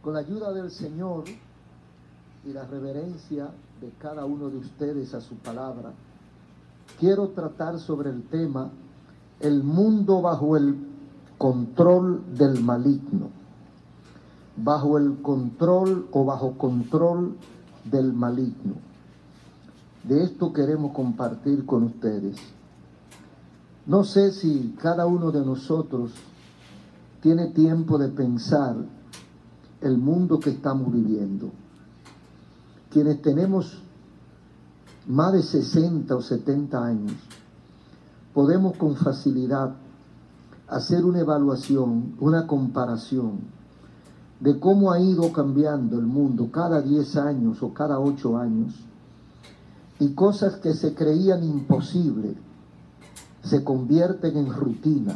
Con la ayuda del Señor y la reverencia de cada uno de ustedes a su palabra, quiero tratar sobre el tema el mundo bajo el control del maligno. Bajo el control o bajo control del maligno. De esto queremos compartir con ustedes. No sé si cada uno de nosotros tiene tiempo de pensar el mundo que estamos viviendo. Quienes tenemos más de 60 o 70 años, podemos con facilidad hacer una evaluación, una comparación de cómo ha ido cambiando el mundo cada 10 años o cada 8 años, y cosas que se creían imposibles se convierten en rutina,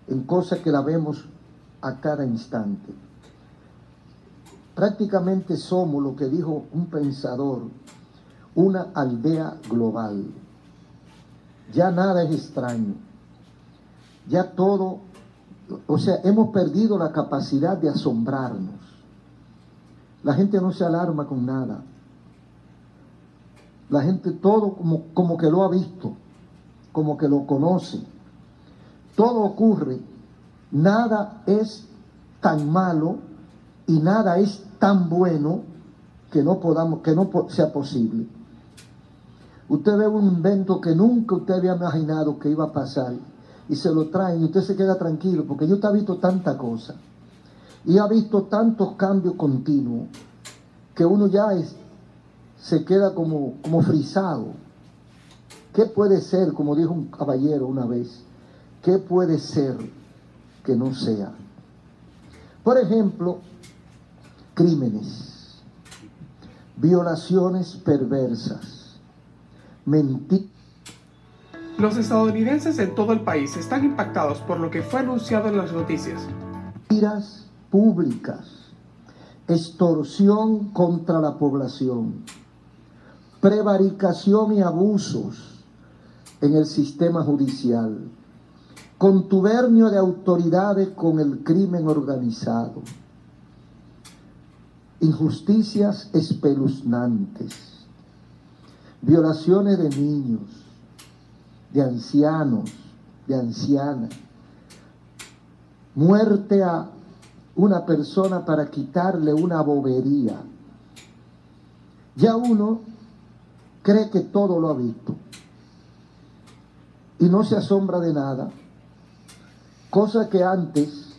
en cosas que la vemos a cada instante. Prácticamente somos, lo que dijo un pensador, una aldea global. Ya nada es extraño. Ya todo, hemos perdido la capacidad de asombrarnos. La gente no se alarma con nada. La gente todo como que lo ha visto, como que lo conoce. Todo ocurre. Nada es tan malo y nada es tan bueno que no sea posible. Usted ve un invento que nunca usted había imaginado que iba a pasar y se lo traen y usted se queda tranquilo porque usted ha visto tanta cosa y ha visto tantos cambios continuos que uno ya se queda como frisado. ¿Qué puede ser? Como dijo un caballero una vez, ¿qué puede ser que no sea? Por ejemplo, crímenes, violaciones perversas, mentiras. Los estadounidenses en todo el país están impactados por lo que fue anunciado en las noticias. Mentiras públicas, extorsión contra la población, prevaricación y abusos en el sistema judicial, contubernio de autoridades con el crimen organizado, injusticias espeluznantes, violaciones de niños, de ancianos, de ancianas, muerte a una persona para quitarle una bobería. Ya uno cree que todo lo ha visto y no se asombra de nada. Cosas que antes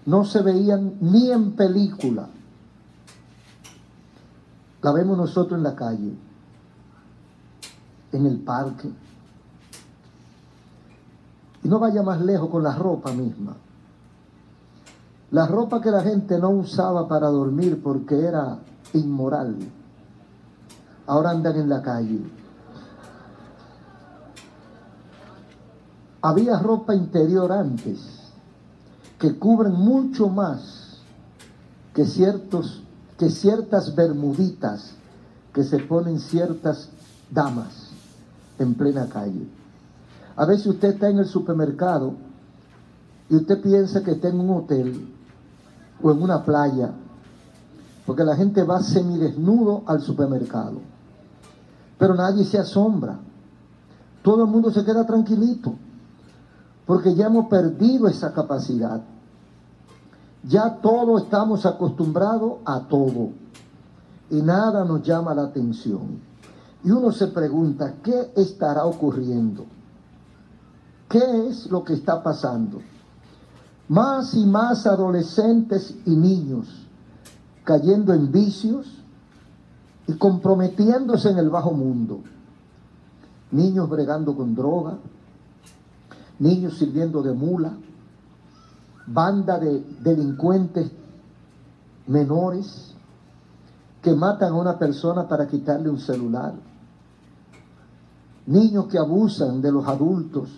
no se veían ni en película, la vemos nosotros en la calle, en el parque. Y no vaya más lejos con la ropa misma. La ropa que la gente no usaba para dormir porque era inmoral, ahora andan en la calle. Había ropa interior antes que cubren mucho más que ciertas bermuditas que se ponen ciertas damas en plena calle. A veces usted está en el supermercado y usted piensa que está en un hotel o en una playa, porque la gente va semidesnudo al supermercado, pero nadie se asombra. Todo el mundo se queda tranquilito, porque ya hemos perdido esa capacidad. Ya todos estamos acostumbrados a todo y nada nos llama la atención. Y uno se pregunta, ¿qué estará ocurriendo? ¿Qué es lo que está pasando? Más y más adolescentes y niños cayendo en vicios y comprometiéndose en el bajo mundo. Niños bregando con droga, niños sirviendo de mula, banda de delincuentes menores que matan a una persona para quitarle un celular, niños que abusan de los adultos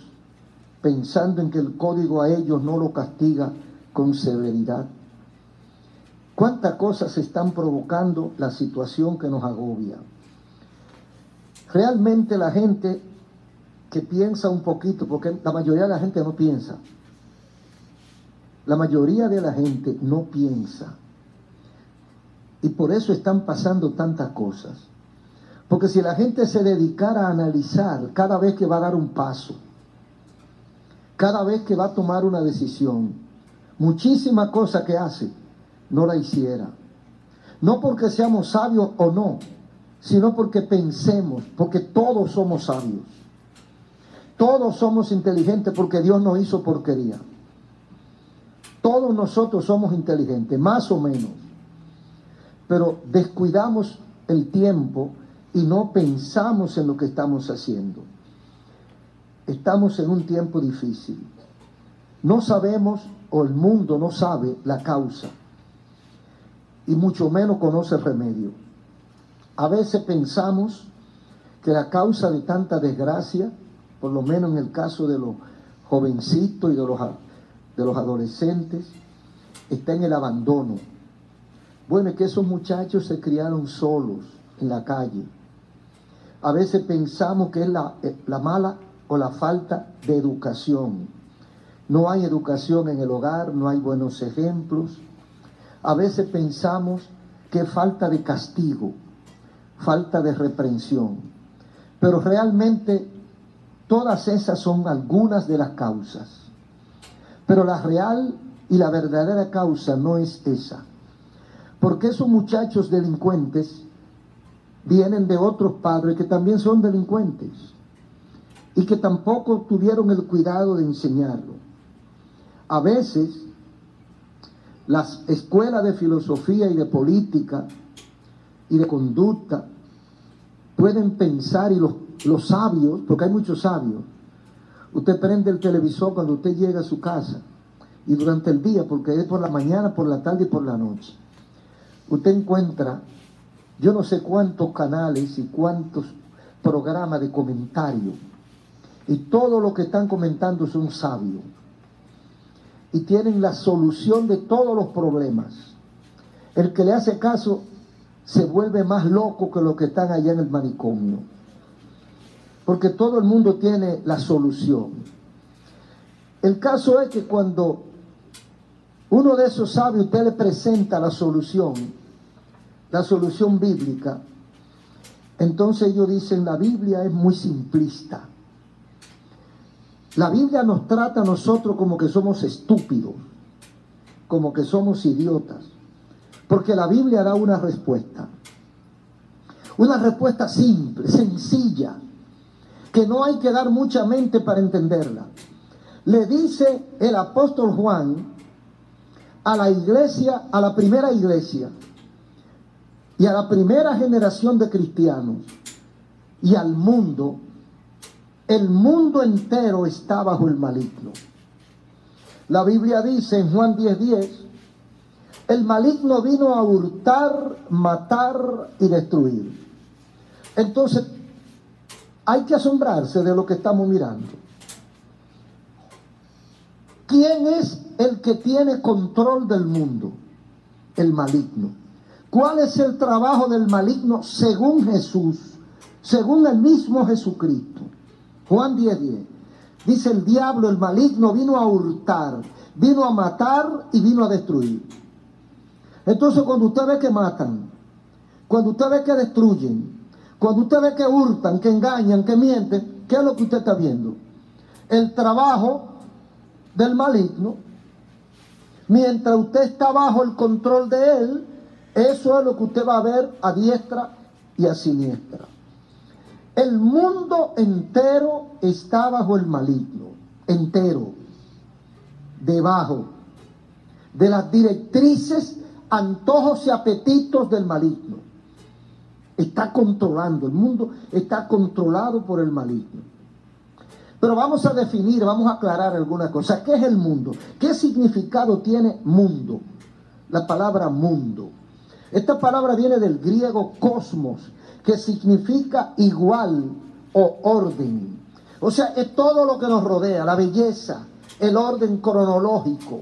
pensando en que el código a ellos no lo castiga con severidad. ¿Cuántas cosas se están provocando la situación que nos agobia? Realmente la gente que piensa un poquito, porque la mayoría de la gente no piensa, La mayoría de la gente no piensa. Y por eso están pasando tantas cosas. Porque si la gente se dedicara a analizar cada vez que va a dar un paso, cada vez que va a tomar una decisión, muchísimas cosas que hace, no la hiciera. No porque seamos sabios o no, sino porque pensemos, porque todos somos sabios. Todos somos inteligentes porque Dios nos hizo porquería. Todos nosotros somos inteligentes, más o menos. Pero descuidamos el tiempo y no pensamos en lo que estamos haciendo. Estamos en un tiempo difícil. No sabemos, o el mundo no sabe la causa, y mucho menos conoce el remedio. A veces pensamos que la causa de tanta desgracia, por lo menos en el caso de los jovencitos y de los adolescentes, está en el abandono. Bueno, es que esos muchachos se criaron solos en la calle. A veces pensamos que es la mala o la falta de educación. No hay educación en el hogar, no hay buenos ejemplos. A veces pensamos que es falta de castigo, falta de reprensión. Pero realmente todas esas son algunas de las causas. Pero la real y la verdadera causa no es esa. Porque esos muchachos delincuentes vienen de otros padres que también son delincuentes y que tampoco tuvieron el cuidado de enseñarlo. A veces las escuelas de filosofía y de política y de conducta pueden pensar, y los sabios, porque hay muchos sabios, usted prende el televisor cuando usted llega a su casa y durante el día, porque es por la mañana, por la tarde y por la noche, usted encuentra yo no sé cuántos canales y cuántos programas de comentario, y todo lo que están comentando son sabios y tienen la solución de todos los problemas. El que le hace caso se vuelve más loco que los que están allá en el manicomio, porque todo el mundo tiene la solución. El caso es que cuando uno de esos sabios usted le presenta la solución bíblica, entonces ellos dicen: la Biblia es muy simplista. La Biblia nos trata a nosotros como que somos estúpidos, como que somos idiotas, porque la Biblia da una respuesta simple, sencilla, que no hay que dar mucha mente para entenderla. Le dice el apóstol Juan a la iglesia, a la primera iglesia y a la primera generación de cristianos y al mundo: el mundo entero está bajo el maligno. La Biblia dice en Juan 10:10, el maligno vino a hurtar, matar y destruir. Entonces, hay que asombrarse de lo que estamos mirando. ¿Quién es el que tiene control del mundo? El maligno. ¿Cuál es el trabajo del maligno según Jesús? Según el mismo Jesucristo. Juan 10:10. Dice: el diablo, el maligno, vino a hurtar, vino a matar y vino a destruir. Entonces, cuando usted ve que matan, cuando usted ve que destruyen, cuando usted ve que hurtan, que engañan, que mienten, ¿qué es lo que usted está viendo? El trabajo del maligno. Mientras usted está bajo el control de él, eso es lo que usted va a ver a diestra y a siniestra. El mundo entero está bajo el maligno, entero, debajo de las directrices, antojos y apetitos del maligno. Está controlando, el mundo está controlado por el maligno. Pero vamos a definir, vamos a aclarar algunas cosas. ¿Qué es el mundo? ¿Qué significado tiene mundo? La palabra mundo. Esta palabra viene del griego cosmos, que significa igual o orden. O sea, es todo lo que nos rodea, la belleza, el orden cronológico,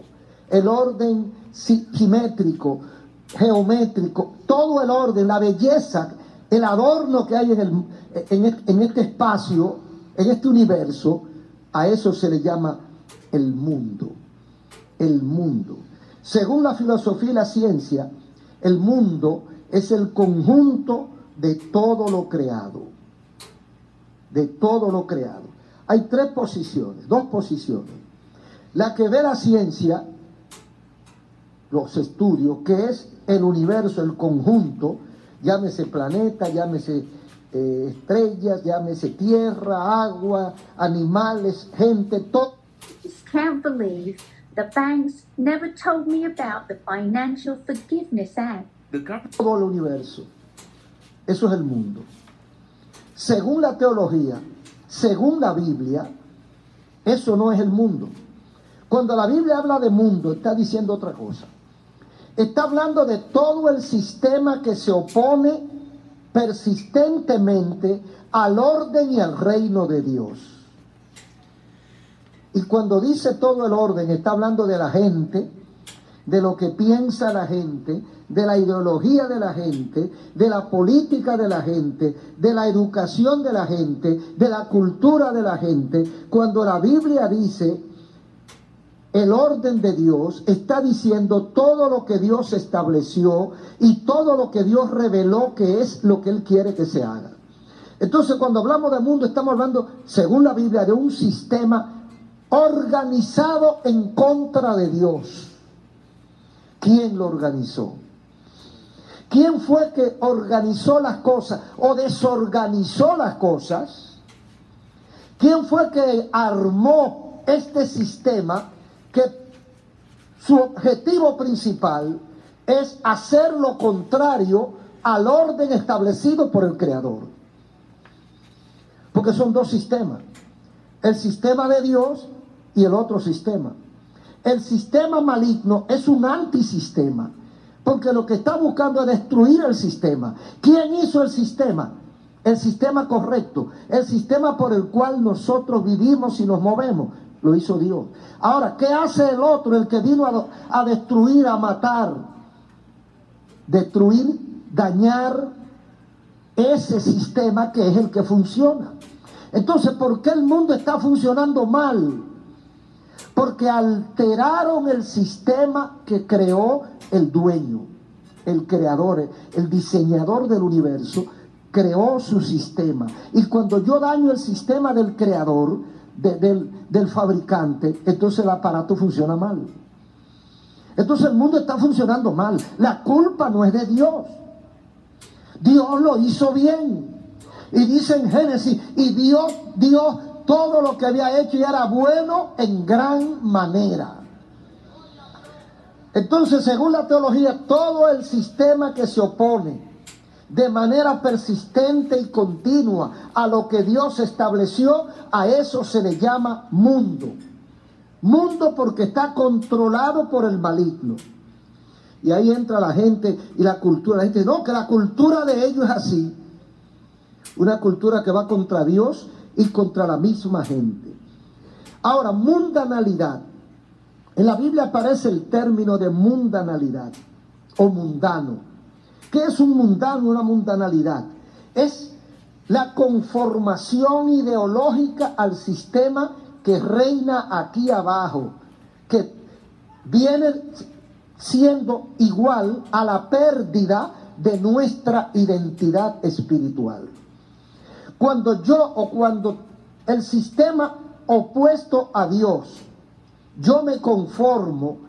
el orden simétrico, geométrico, todo el orden, la belleza, el adorno que hay en este espacio, en este universo. A eso se le llama el mundo. el mundo. Según la filosofía y la ciencia, el mundo es el conjunto de todo lo creado. De todo lo creado. Hay dos posiciones. La que ve la ciencia, los estudios, que es el universo, el conjunto, llámese planeta, llámese estrellas, llámese tierra, agua, animales, gente, todo. Can't believe the banks never told me about the Financial Forgiveness Act. Todo el universo. Eso es el mundo. Según la teología, según la Biblia, eso no es el mundo. Cuando la Biblia habla de mundo, está diciendo otra cosa. Está hablando de todo el sistema que se opone persistentemente al orden y al reino de Dios. Y cuando dice todo el orden, está hablando de la gente, de lo que piensa la gente, de la ideología de la gente, de la política de la gente, de la educación de la gente, de la cultura de la gente. Cuando la Biblia dice el orden de Dios, está diciendo todo lo que Dios estableció y todo lo que Dios reveló que es lo que Él quiere que se haga. Entonces, cuando hablamos de mundo, estamos hablando, según la Biblia, de un sistema organizado en contra de Dios. ¿Quién lo organizó? ¿Quién fue que organizó las cosas o desorganizó las cosas? ¿Quién fue que armó este sistema que su objetivo principal es hacer lo contrario al orden establecido por el Creador? Porque son dos sistemas. El sistema de Dios y el otro sistema. El sistema maligno es un antisistema, porque lo que está buscando es destruir el sistema. ¿Quién hizo el sistema? El sistema correcto, el sistema por el cual nosotros vivimos y nos movemos, lo hizo Dios. Ahora, ¿qué hace el otro, el que vino a destruir, a matar? Destruir, dañar ese sistema que es el que funciona. Entonces, ¿por qué el mundo está funcionando mal? Porque alteraron el sistema que creó el dueño, el creador, el diseñador del universo, creó su sistema. Y cuando yo daño el sistema del creador, del fabricante, entonces el aparato funciona mal. Entonces el mundo está funcionando mal. La culpa no es de Dios. Dios lo hizo bien. Y dice en Génesis, y Dios todo lo que había hecho y era bueno en gran manera. Entonces, según la teología, todo el sistema que se opone de manera persistente y continua a lo que Dios estableció, a eso se le llama mundo. Mundo porque está controlado por el maligno. Y ahí entra la gente y la cultura. La gente dice, no, que la cultura de ellos es así. Una cultura que va contra Dios y contra la misma gente. Ahora, mundanalidad. En la Biblia aparece el término de mundanalidad o mundano. ¿Qué es un mundano, una mundanalidad? Es la conformación ideológica al sistema que reina aquí abajo, que viene siendo igual a la pérdida de nuestra identidad espiritual. Cuando el sistema opuesto a Dios, yo me conformo,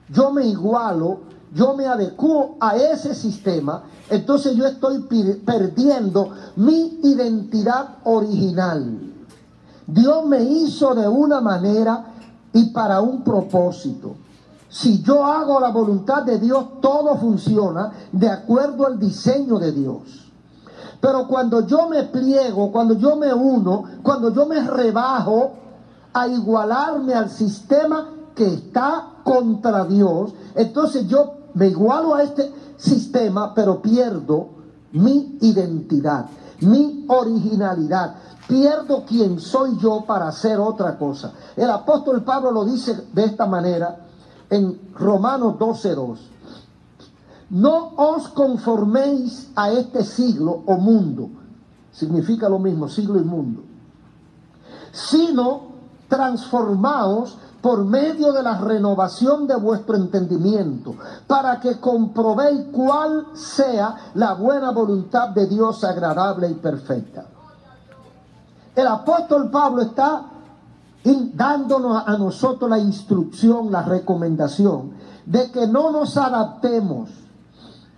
yo me igualo, yo me adecuo a ese sistema, entonces yo estoy perdiendo mi identidad original. Dios me hizo de una manera y para un propósito. Si yo hago la voluntad de Dios, todo funciona de acuerdo al diseño de Dios. Pero cuando yo me pliego, cuando yo me uno, cuando yo me rebajo a igualarme al sistema que está contra Dios, entonces yo me igualo a este sistema, pero pierdo mi identidad, mi originalidad. Pierdo quién soy yo para hacer otra cosa. El apóstol Pablo lo dice de esta manera en Romanos 12:2. No os conforméis a este siglo o mundo. Significa lo mismo, siglo y mundo. Sino transformaos por medio de la renovación de vuestro entendimiento, para que comprobéis cuál sea la buena voluntad de Dios agradable y perfecta. El apóstol Pablo está dándonos a nosotros la instrucción, la recomendación de que no nos adaptemos.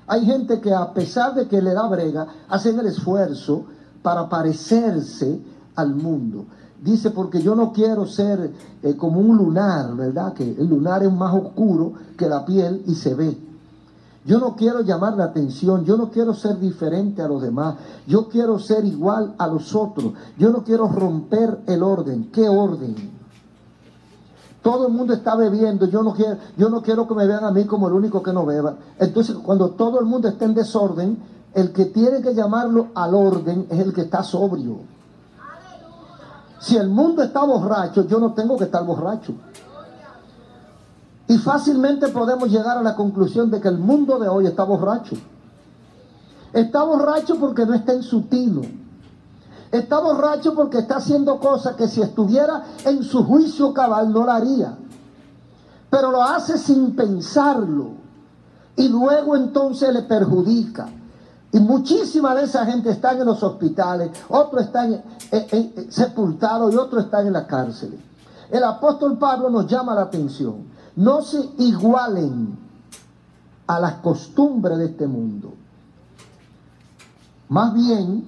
Hay gente que, a pesar de que le da brega, hacen el esfuerzo para parecerse al mundo. Dice, porque yo no quiero ser como un lunar, ¿verdad? Que el lunar es más oscuro que la piel y se ve. Yo no quiero llamar la atención, yo no quiero ser diferente a los demás, yo quiero ser igual a los otros, yo no quiero romper el orden. ¿Qué orden? Todo el mundo está bebiendo, yo no quiero que me vean a mí como el único que no beba. Entonces, cuando todo el mundo está en desorden, el que tiene que llamarlo al orden es el que está sobrio. Si el mundo está borracho, yo no tengo que estar borracho. Y fácilmente podemos llegar a la conclusión de que el mundo de hoy está borracho. Está borracho porque no está en su tino. Está borracho porque está haciendo cosas que si estuviera en su juicio cabal no la haría. Pero lo hace sin pensarlo. Y luego entonces le perjudica. Y muchísima de esa gente están en los hospitales, otros están sepultados y otros están en la cárcel. El apóstol Pablo nos llama la atención. No se igualen a las costumbres de este mundo. Más bien,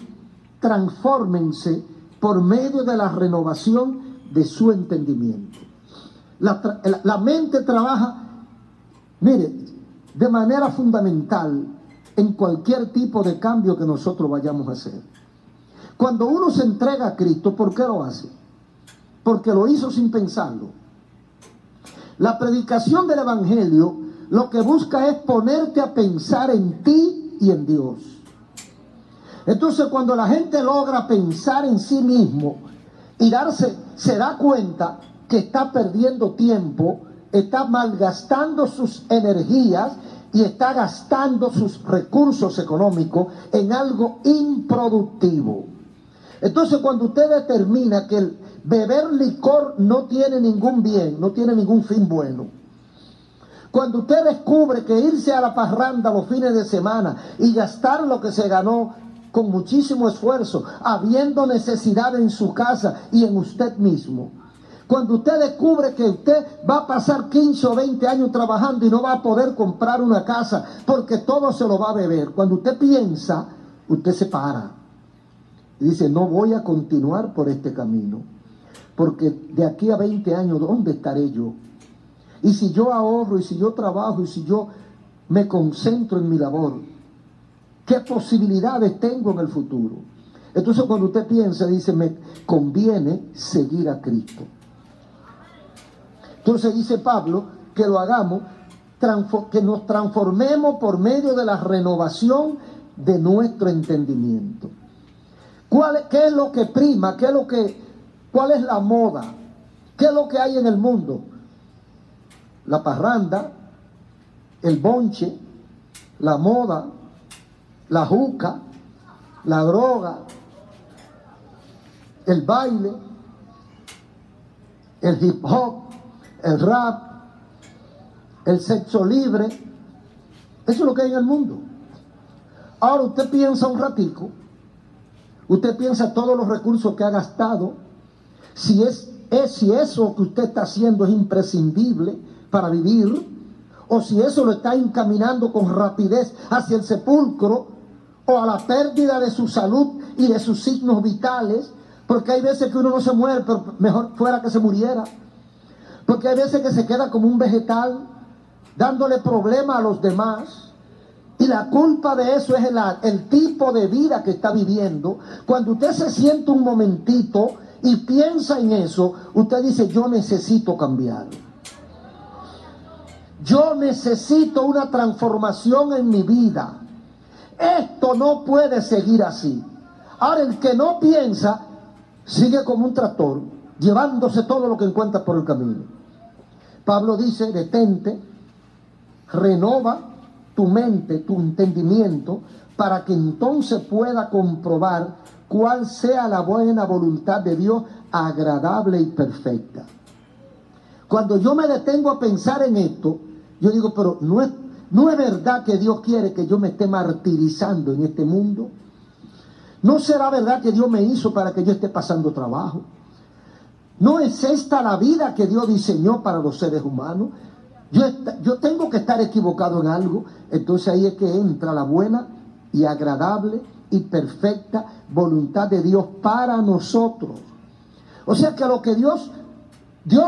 transfórmense por medio de la renovación de su entendimiento. La mente trabaja, mire, de manera fundamental en cualquier tipo de cambio que nosotros vayamos a hacer. Cuando uno se entrega a Cristo, ¿por qué lo hace? Porque lo hizo sin pensarlo. La predicación del Evangelio lo que busca es ponerte a pensar en ti y en Dios. Entonces, cuando la gente logra pensar en sí mismo y se da cuenta que está perdiendo tiempo, está malgastando sus energías y está gastando sus recursos económicos en algo improductivo. Entonces, cuando usted determina que el beber licor no tiene ningún bien, no tiene ningún fin bueno, cuando usted descubre que irse a la parranda los fines de semana y gastar lo que se ganó con muchísimo esfuerzo, habiendo necesidad en su casa y en usted mismo, cuando usted descubre que usted va a pasar 15 o 20 años trabajando y no va a poder comprar una casa porque todo se lo va a beber, cuando usted piensa, usted se para y dice, no voy a continuar por este camino, porque de aquí a 20 años, ¿dónde estaré yo? Y si yo ahorro, y si yo trabajo, y si yo me concentro en mi labor, ¿qué posibilidades tengo en el futuro? Entonces, cuando usted piensa, dice, me conviene seguir a Cristo. Entonces dice Pablo que lo hagamos, que nos transformemos por medio de la renovación de nuestro entendimiento. ¿Qué es lo que prima? ¿Cuál es la moda? ¿Qué es lo que hay en el mundo? La parranda, el bonche, la moda, la juca, la droga, el baile, el hip hop, el rap, el sexo libre. Eso es lo que hay en el mundo. Ahora usted piensa un ratico, usted piensa todos los recursos que ha gastado, si eso que usted está haciendo es imprescindible para vivir, o si eso lo está encaminando con rapidez hacia el sepulcro o a la pérdida de su salud y de sus signos vitales, porque hay veces que uno no se muere, pero mejor fuera que se muriera. Porque hay veces que se queda como un vegetal, dándole problemas a los demás. Y la culpa de eso es el tipo de vida que está viviendo. Cuando usted se siente un momentito y piensa en eso, usted dice, yo necesito cambiar. Yo necesito una transformación en mi vida. Esto no puede seguir así. Ahora, el que no piensa, sigue como un tractor, llevándose todo lo que encuentra por el camino. Pablo dice, detente, renova tu mente, tu entendimiento, para que entonces pueda comprobar cuál sea la buena voluntad de Dios, agradable y perfecta. Cuando yo me detengo a pensar en esto, yo digo, pero no es verdad que Dios quiere que yo me esté martirizando en este mundo. ¿No será verdad que Dios me hizo para que yo esté pasando trabajo? ¿No es esta la vida que Dios diseñó para los seres humanos? Yo tengo que estar equivocado en algo. Entonces ahí es que entra la buena y agradable y perfecta voluntad de Dios para nosotros. O sea que lo que Dios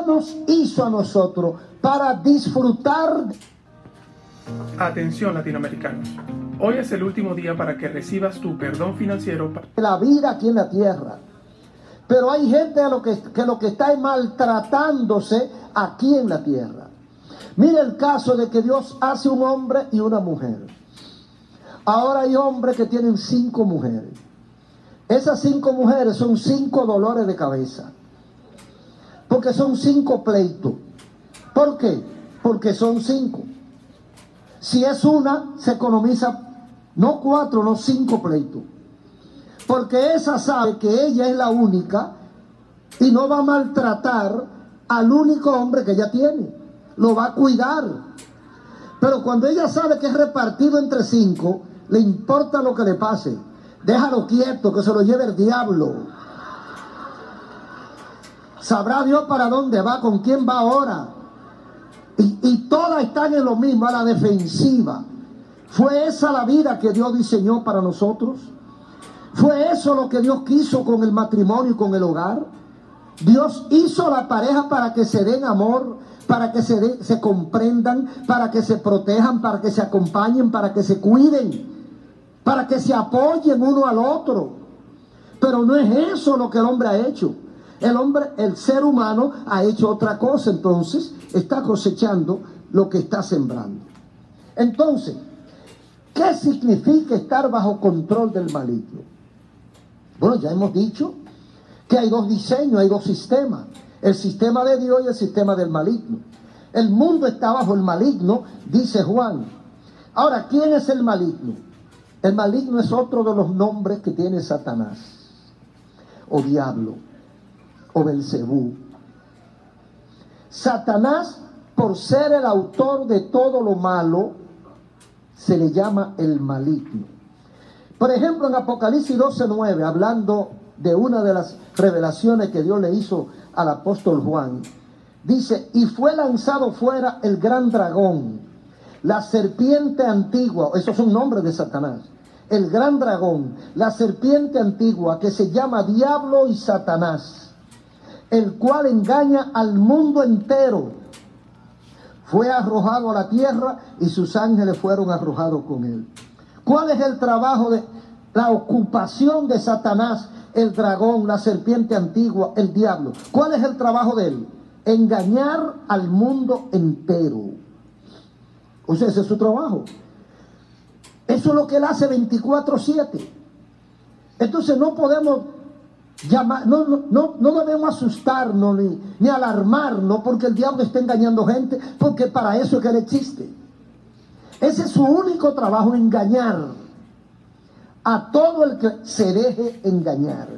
nos hizo a nosotros para disfrutar. Atención, latinoamericanos. Hoy es el último día para que recibas tu perdón financiero De la vida aquí en la tierra. Pero hay gente que lo que está es maltratándose aquí en la tierra. Mira el caso de que Dios hace un hombre y una mujer. Ahora hay hombres que tienen 5 mujeres. Esas 5 mujeres son 5 dolores de cabeza. Porque son 5 pleitos. ¿Por qué? Porque son 5. Si es una, se economiza no 4, no 5 pleitos. Porque esa sabe que ella es la única y no va a maltratar al único hombre que ella tiene. Lo va a cuidar. Pero cuando ella sabe que es repartido entre 5, le importa lo que le pase. Déjalo quieto, que se lo lleve el diablo. Sabrá Dios para dónde va, con quién va ahora. Y todas están en lo mismo, a la defensiva. ¿Fue esa la vida que Dios diseñó para nosotros? ¿Fue eso lo que Dios quiso con el matrimonio y con el hogar? Dios hizo la pareja para que se den amor, para que se comprendan, para que se protejan, para que se acompañen, para que se cuiden, para que se apoyen uno al otro. Pero no es eso lo que el hombre ha hecho. El ser humano ha hecho otra cosa, entonces está cosechando lo que está sembrando. Entonces, ¿qué significa estar bajo control del maligno? Bueno, ya hemos dicho que hay 2 diseños, hay 2 sistemas. El sistema de Dios y el sistema del maligno. El mundo está bajo el maligno, dice Juan. Ahora, ¿quién es el maligno? El maligno es otro de los nombres que tiene Satanás, o diablo, o Belcebú. Satanás, por ser el autor de todo lo malo, se le llama el maligno. Por ejemplo, en Apocalipsis 12:9, hablando de una de las revelaciones que Dios le hizo al apóstol Juan, dice, y fue lanzado fuera el gran dragón, la serpiente antigua, esos son nombres de Satanás, el gran dragón, la serpiente antigua, que se llama Diablo y Satanás, el cual engaña al mundo entero. Fue arrojado a la tierra y sus ángeles fueron arrojados con él. ¿Cuál es el trabajo la ocupación de Satanás, el dragón, la serpiente antigua, el diablo? ¿Cuál es el trabajo de él? Engañar al mundo entero. O sea, ese es su trabajo. Eso es lo que él hace 24/7. Entonces no podemos no debemos asustarnos ni alarmarnos porque el diablo está engañando gente, porque para eso es que él existe. Ese es su único trabajo, engañar a todo el que se deje engañar.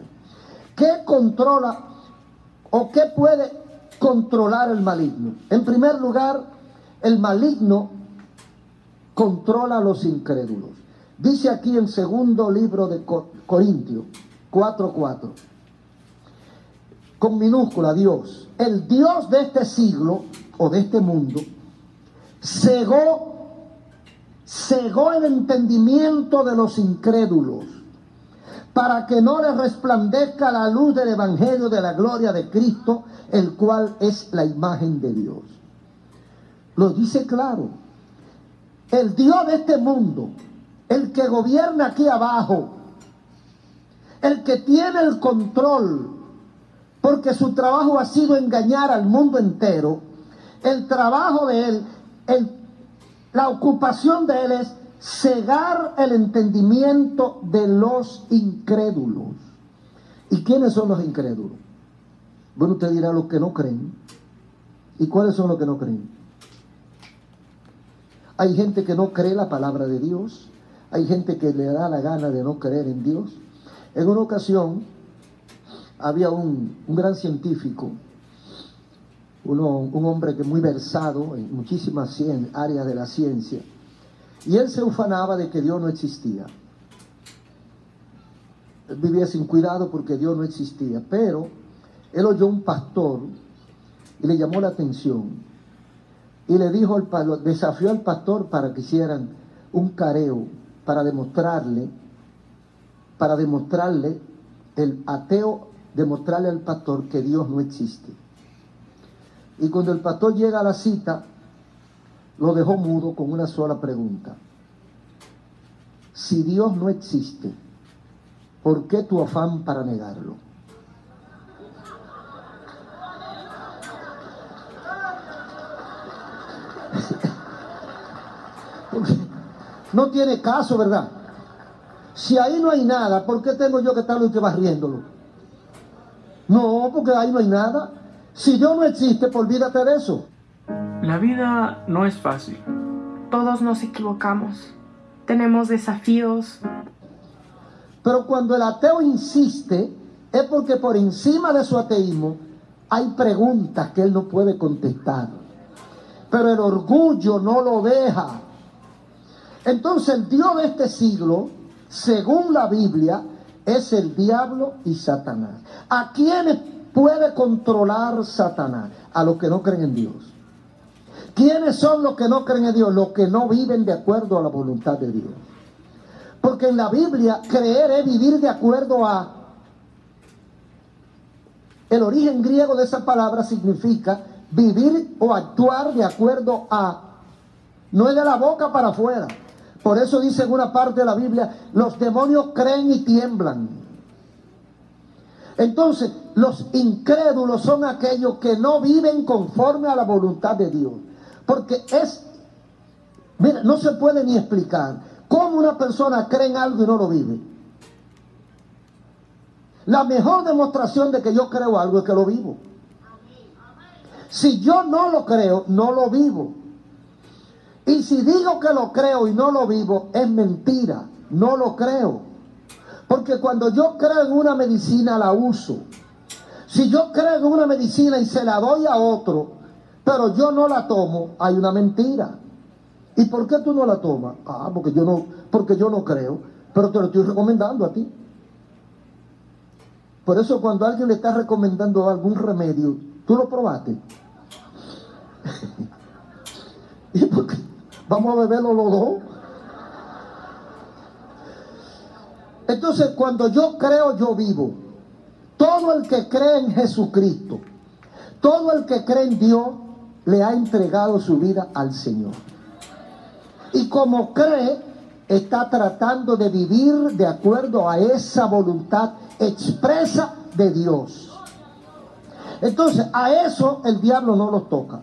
¿Qué controla o qué puede controlar el maligno? En primer lugar, el maligno controla a los incrédulos. Dice aquí en segundo libro de Corintios 4:4, con minúscula, Dios, el Dios de este siglo o de este mundo, cegó el entendimiento de los incrédulos para que no les resplandezca la luz del evangelio de la gloria de Cristo, el cual es la imagen de Dios. Lo dice claro. El Dios de este mundo, el que gobierna aquí abajo, el que tiene el control, porque su trabajo ha sido engañar al mundo entero, el trabajo de él, la ocupación de él es cegar el entendimiento de los incrédulos. ¿Y quiénes son los incrédulos? Bueno, usted dirá los que no creen. ¿Y cuáles son los que no creen? Hay gente que no cree la palabra de Dios. Hay gente que le da la gana de no creer en Dios. En una ocasión había un gran científico, un hombre que muy versado en muchísimas áreas de la ciencia, y él se ufanaba de que Dios no existía. Él vivía sin cuidado porque Dios no existía, pero él oyó un pastor y le llamó la atención y le dijo, desafió al pastor para que hicieran un careo para demostrarle el ateo, demostrarle al pastor que Dios no existe. Y cuando el pastor llega a la cita, lo dejó mudo con una sola pregunta: si Dios no existe, ¿por qué tu afán para negarlo? Porque no tiene caso, ¿verdad? Si ahí no hay nada, ¿por qué tengo yo que estar barriéndolo? No, porque ahí no hay nada. Si Dios no existe, pues olvídate de eso. La vida no es fácil. Todos nos equivocamos. Tenemos desafíos. Pero cuando el ateo insiste, es porque por encima de su ateísmo hay preguntas que él no puede contestar. Pero el orgullo no lo deja. Entonces el Dios de este siglo, según la Biblia, es el diablo y Satanás. ¿A quiénes puede controlar Satanás? A los que no creen en Dios. ¿Quiénes son los que no creen en Dios? Los que no viven de acuerdo a la voluntad de Dios. Porque en la Biblia creer es vivir de acuerdo a... El origen griego de esa palabra significa vivir o actuar de acuerdo a... No es de la boca para afuera. Por eso dice en una parte de la Biblia, los demonios creen y tiemblan. Entonces, los incrédulos son aquellos que no viven conforme a la voluntad de Dios. Porque mira, no se puede ni explicar cómo una persona cree en algo y no lo vive. La mejor demostración de que yo creo algo es que lo vivo. Si yo no lo creo, no lo vivo. Y si digo que lo creo y no lo vivo, es mentira, no lo creo. Porque cuando yo creo en una medicina, la uso. Si yo creo en una medicina y se la doy a otro, pero yo no la tomo, hay una mentira. ¿Y por qué tú no la tomas? Porque yo no creo, pero te lo estoy recomendando a ti. Por eso cuando alguien le está recomendando algún remedio, ¿tú lo probaste? ¿Y por qué? Vamos a beberlo los dos. Entonces, cuando yo creo, yo vivo. Todo el que cree en Jesucristo, todo el que cree en Dios, le ha entregado su vida al Señor. Y como cree, está tratando de vivir de acuerdo a esa voluntad expresa de Dios. Entonces, a eso el diablo no los toca.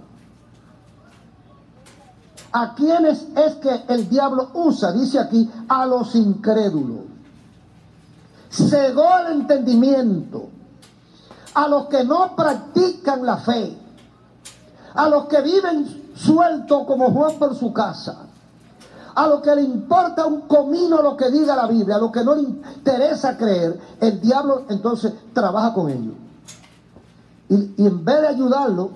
¿A quiénes es que el diablo usa? Dice aquí, a los incrédulos. Cegó el entendimiento. A los que no practican la fe. A los que viven sueltos como Juan por su casa. A los que le importa un comino lo que diga la Biblia. A los que no le interesa creer. El diablo entonces trabaja con ellos. Y en vez de ayudarlo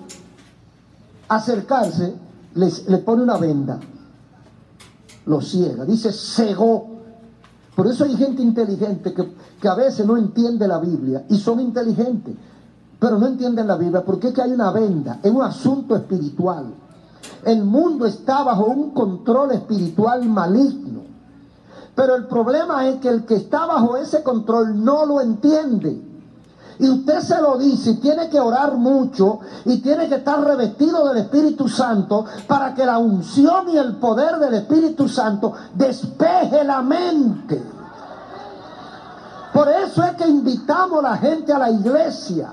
a acercarse, le pone una venda, lo ciega, dice cegó. Por eso hay gente inteligente que a veces no entiende la Biblia y son inteligentes, pero no entienden la Biblia porque es que hay una venda, es un asunto espiritual. El mundo está bajo un control espiritual maligno, pero el problema es que el que está bajo ese control no lo entiende. Y usted se lo dice, y tiene que orar mucho, y tiene que estar revestido del Espíritu Santo, para que la unción y el poder del Espíritu Santo despeje la mente. Por eso es que invitamos a la gente a la iglesia.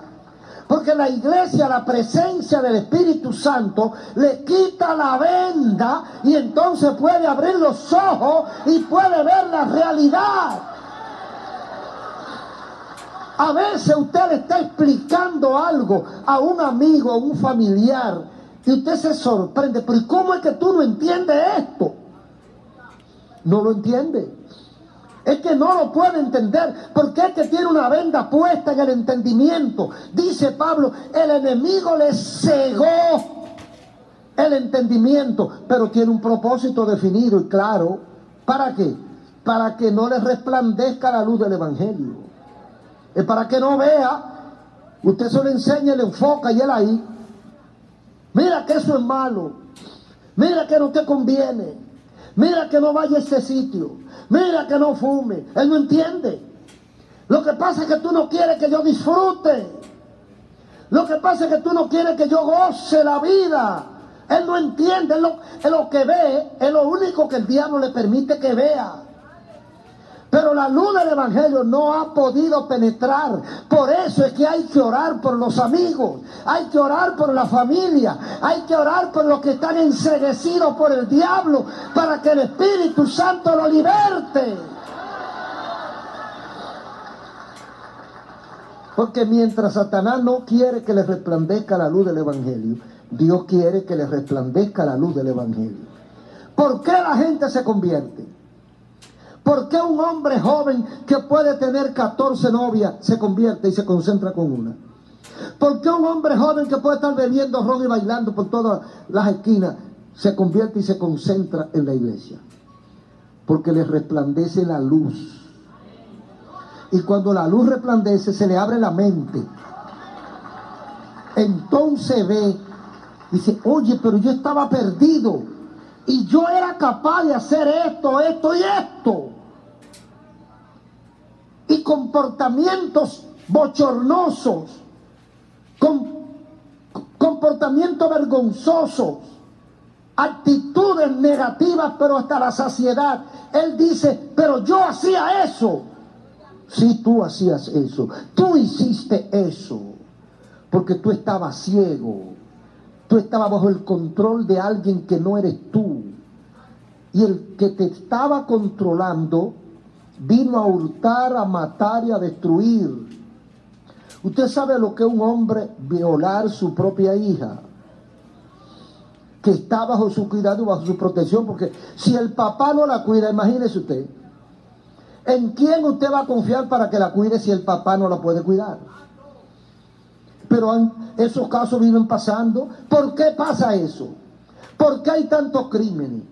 Porque la iglesia, la presencia del Espíritu Santo, le quita la venda, y entonces puede abrir los ojos y puede ver la realidad. A veces usted le está explicando algo a un amigo, a un familiar, y usted se sorprende. Pero ¿y cómo es que tú no entiendes esto? No lo entiende. Es que no lo puede entender, porque es que tiene una venda puesta en el entendimiento. Dice Pablo, el enemigo le cegó el entendimiento, pero tiene un propósito definido y claro. ¿Para qué? Para que no le resplandezca la luz del evangelio. Es para que no vea, usted se lo enseña, le enfoca y él ahí. Mira que eso es malo, mira que no te conviene, mira que no vaya a ese sitio, mira que no fume. Él no entiende. Lo que pasa es que tú no quieres que yo disfrute. Lo que pasa es que tú no quieres que yo goce la vida. Él no entiende, es lo que ve, es lo único que el diablo le permite que vea. Pero la luz del evangelio no ha podido penetrar. Por eso es que hay que orar por los amigos, hay que orar por la familia, hay que orar por los que están enceguecidos por el diablo, para que el Espíritu Santo lo liberte. Porque mientras Satanás no quiere que le resplandezca la luz del evangelio, Dios quiere que le resplandezca la luz del evangelio. ¿Por qué la gente se convierte? ¿Por qué un hombre joven que puede tener 14 novias se convierte y se concentra con una? ¿Por qué un hombre joven que puede estar bebiendo ron y bailando por todas las esquinas se convierte y se concentra en la iglesia? Porque le resplandece la luz. Y cuando la luz resplandece, se le abre la mente. Entonces ve, dice, oye, pero yo estaba perdido y yo era capaz de hacer esto, esto y esto. Y comportamientos bochornosos, comportamientos vergonzosos, actitudes negativas, pero hasta la saciedad. Él dice, pero yo hacía eso. Sí, tú hacías eso, tú hiciste eso, porque tú estabas ciego, tú estabas bajo el control de alguien que no eres tú, y el que te estaba controlando vino a hurtar, a matar y a destruir. Usted sabe lo que es un hombre violar su propia hija, que está bajo su cuidado y bajo su protección, porque si el papá no la cuida, imagínese usted, ¿en quién usted va a confiar para que la cuide si el papá no la puede cuidar? Pero esos casos viven pasando. ¿Por qué pasa eso? ¿Por qué hay tantos crímenes?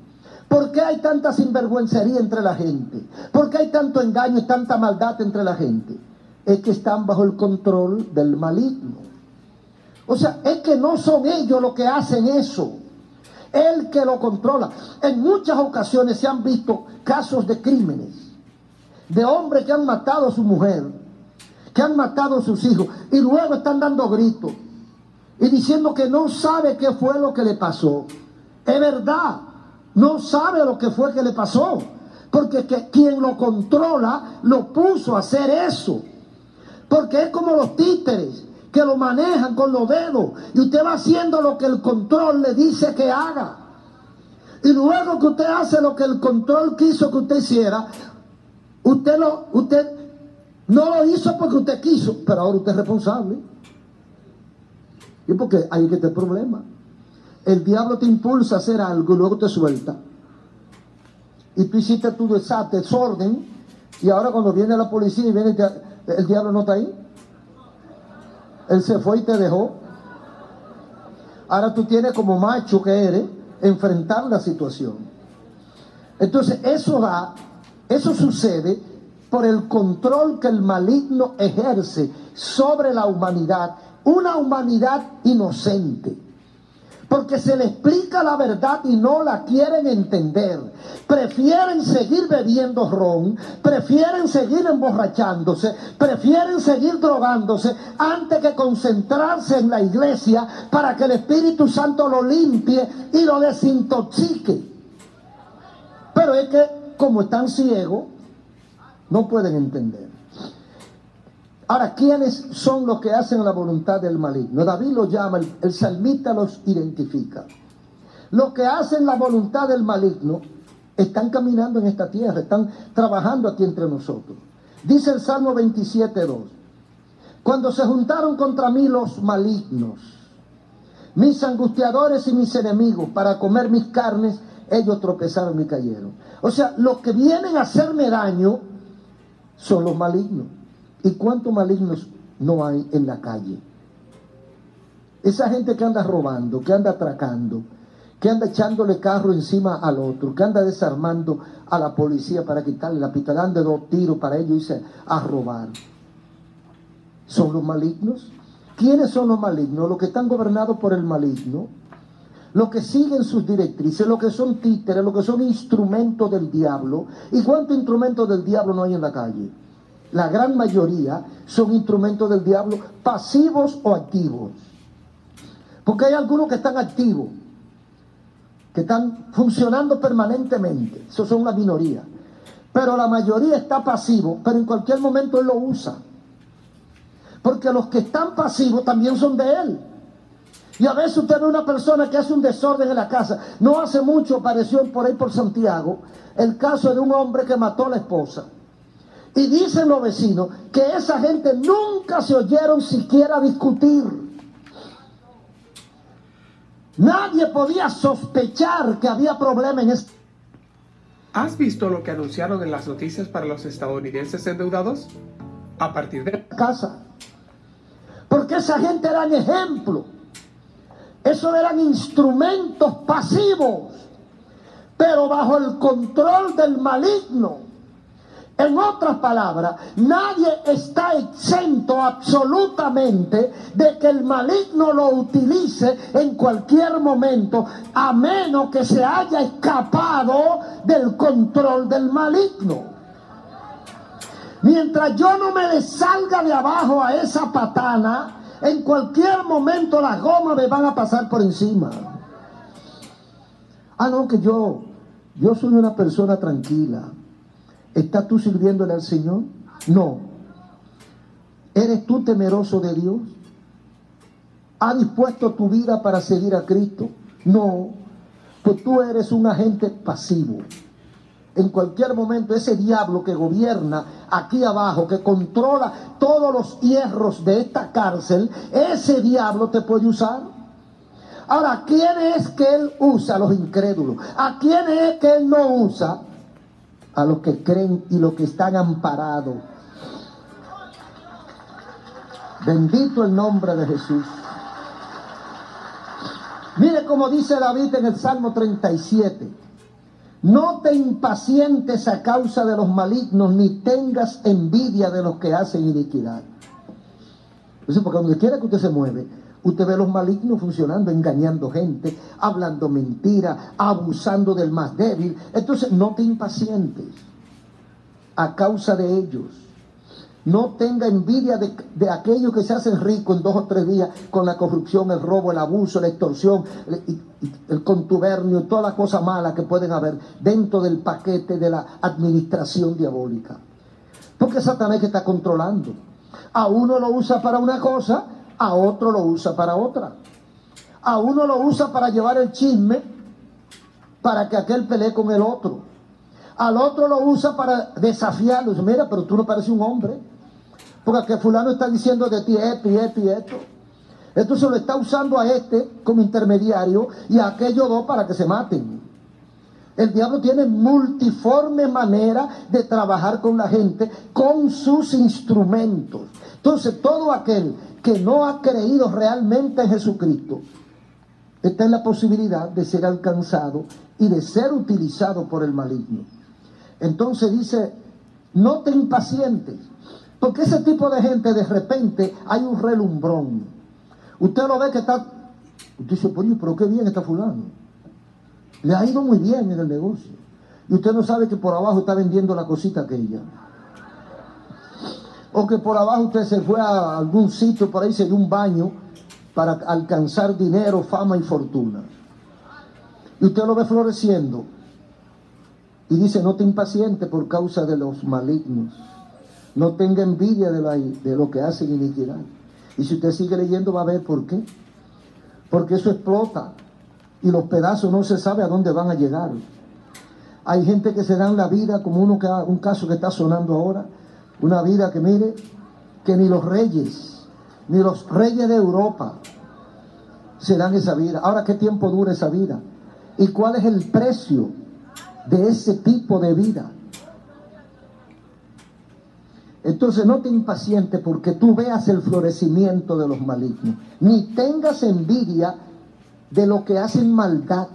¿Por qué hay tanta sinvergüencería entre la gente? ¿Por qué hay tanto engaño y tanta maldad entre la gente? Es que están bajo el control del maligno. O sea, es que no son ellos los que hacen eso, el que lo controla. En muchas ocasiones se han visto casos de crímenes, de hombres que han matado a su mujer, que han matado a sus hijos, y luego están dando gritos y diciendo que no sabe qué fue lo que le pasó. Es verdad, no sabe lo que fue que le pasó, porque quien lo controla lo puso a hacer eso. Porque es como los títeres que lo manejan con los dedos, y usted va haciendo lo que el control le dice que haga, y luego que usted hace lo que el control quiso que usted hiciera, usted no lo hizo porque usted quiso, pero ahora usted es responsable. Y porque ahí que está el problema. El diablo te impulsa a hacer algo y luego te suelta. Y tú hiciste tu desorden, y ahora cuando viene la policía y viene el diablo no está ahí. Él se fue y te dejó. Ahora tú tienes, como macho que eres, enfrentar la situación. Entonces eso sucede por el control que el maligno ejerce sobre la humanidad, una humanidad inocente, porque se le explica la verdad y no la quieren entender. Prefieren seguir bebiendo ron, prefieren seguir emborrachándose, prefieren seguir drogándose antes que concentrarse en la iglesia para que el Espíritu Santo lo limpie y lo desintoxique. Pero es que como están ciegos, no pueden entender. Ahora, ¿quiénes son los que hacen la voluntad del maligno? David los llama, el salmista los identifica. Los que hacen la voluntad del maligno están caminando en esta tierra, están trabajando aquí entre nosotros. Dice el Salmo 27:2: cuando se juntaron contra mí los malignos, mis angustiadores y mis enemigos, para comer mis carnes, ellos tropezaron y cayeron. O sea, los que vienen a hacerme daño son los malignos. ¿Y cuántos malignos no hay en la calle? Esa gente que anda robando, que anda atracando, que anda echándole carro encima al otro, que anda desarmando a la policía para quitarle la pistola, dan de 2 tiros para ellos irse a robar. ¿Son los malignos? ¿Quiénes son los malignos? Los que están gobernados por el maligno, los que siguen sus directrices, los que son títeres, los que son instrumentos del diablo. ¿Y cuántos instrumentos del diablo no hay en la calle? La gran mayoría son instrumentos del diablo, pasivos o activos. Porque hay algunos que están activos, que están funcionando permanentemente. Esos son la minoría. Pero la mayoría está pasivo, pero en cualquier momento él lo usa. Porque los que están pasivos también son de él. Y a veces usted ve una persona que hace un desorden en la casa. No hace mucho apareció por ahí por Santiago el caso de un hombre que mató a la esposa. Y dicen los vecinos que esa gente nunca se oyeron siquiera discutir. Nadie podía sospechar que había problema en esto. ¿Has visto lo que anunciaron en las noticias para los estadounidenses endeudados? A partir de casa. Porque esa gente eran ejemplo. Esos eran instrumentos pasivos, pero bajo el control del maligno. En otras palabras, nadie está exento absolutamente de que el maligno lo utilice en cualquier momento, a menos que se haya escapado del control del maligno. Mientras yo no me le salga de abajo a esa patana, en cualquier momento las gomas me van a pasar por encima. Ah, no, que yo soy una persona tranquila. ¿Estás tú sirviéndole al Señor? No. ¿Eres tú temeroso de Dios? ¿Has dispuesto tu vida para seguir a Cristo? No. Pues tú eres un agente pasivo. En cualquier momento ese diablo que gobierna aquí abajo, que controla todos los hierros de esta cárcel, ese diablo te puede usar. Ahora, ¿a quién es que él usa? A los incrédulos. ¿A quién es que él no usa? A los que creen y los que están amparados. Bendito el nombre de Jesús. Mire cómo dice David en el Salmo 37. No te impacientes a causa de los malignos, ni tengas envidia de los que hacen iniquidad. Entonces, porque donde quiera que usted se mueve, usted ve los malignos funcionando, engañando gente, hablando mentiras, abusando del más débil. Entonces, no te impacientes a causa de ellos. No tenga envidia de aquellos que se hacen ricos en 2 o 3 días con la corrupción, el robo, el abuso, la extorsión, el contubernio, todas las cosas malas que pueden haber dentro del paquete de la administración diabólica. Porque Satanás que está controlando. A uno lo usa para una cosa, a otro lo usa para otra. A uno lo usa para llevar el chisme, para que aquel pelee con el otro. Al otro lo usa para desafiarlo. Mira, pero tú no pareces un hombre, porque que fulano está diciendo de ti esto y esto y esto. Esto se lo está usando a este como intermediario y a aquellos dos para que se maten. El diablo tiene multiforme manera de trabajar con la gente, con sus instrumentos. Entonces, todo aquel que no ha creído realmente en Jesucristo está en la posibilidad de ser alcanzado y de ser utilizado por el maligno. Entonces dice, no te impacientes, porque ese tipo de gente de repente hay un relumbrón. Usted lo ve que está, usted dice, pero qué bien está fulano, le ha ido muy bien en el negocio, y usted no sabe que por abajo está vendiendo la cosita aquella, o que por abajo usted se fue a algún sitio por ahí, se dio un baño para alcanzar dinero, fama y fortuna, y usted lo ve floreciendo y dice, no te impacientes por causa de los malignos, no tenga envidia de lo que hacen iniquidad. Y si usted sigue leyendo va a ver por qué. Porque eso explota y los pedazos no se sabe a dónde van a llegar. Hay gente que se dan la vida, como un caso que está sonando ahora, una vida que mire, que ni los reyes de Europa se dan esa vida. Ahora, ¿qué tiempo dura esa vida? ¿Y cuál es el precio de ese tipo de vida? Entonces no te impacientes porque tú veas el florecimiento de los malignos, ni tengas envidia de lo que hacen maldad,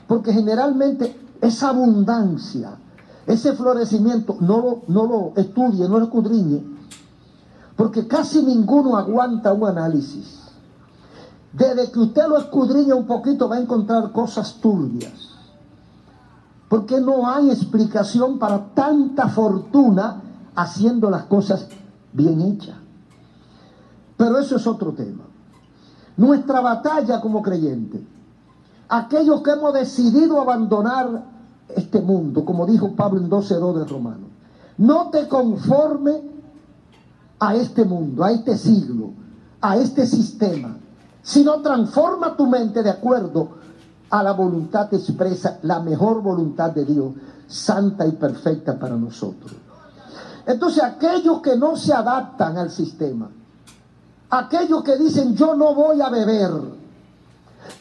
porque generalmente esa abundancia, ese florecimiento, no lo estudie, no lo escudriñe, porque casi ninguno aguanta un análisis. Desde que usted lo escudriña un poquito va a encontrar cosas turbias, porque no hay explicación para tanta fortuna haciendo las cosas bien hechas. Pero eso es otro tema. Nuestra batalla como creyentes, aquellos que hemos decidido abandonar este mundo, como dijo Pablo en 12:2 de Romanos, no te conformes a este mundo, a este siglo, a este sistema, sino transforma tu mente de acuerdo a la voluntad expresa, la mejor voluntad de Dios, santa y perfecta para nosotros. Entonces aquellos que no se adaptan al sistema, aquellos que dicen yo no voy a beber,